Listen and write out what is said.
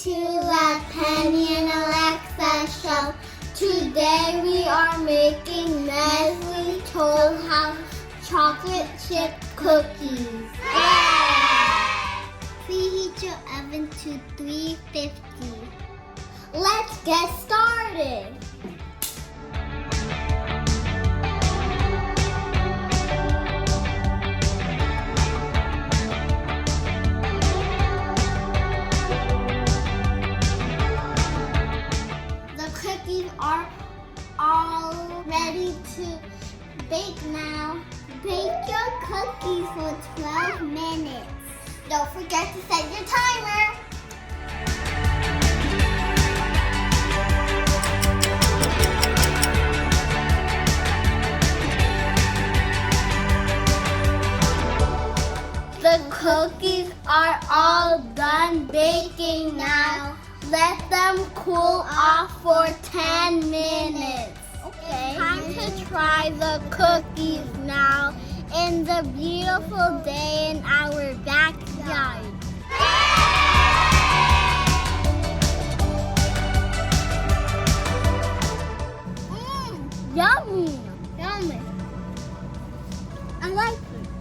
to the Penny and Alexa show. Today we are making Nestle Toll House chocolate chip cookies. Preheat your oven to 350. Let's get started. Cookies are all ready to bake now. Bake your cookies for 12 minutes. Don't forget to set your timer. The cookies are all done baking now. Let them cool off for 10 minutes. Okay. Time to try the cookies now in the beautiful day in our backyard. Yummy. Yummy. I like it.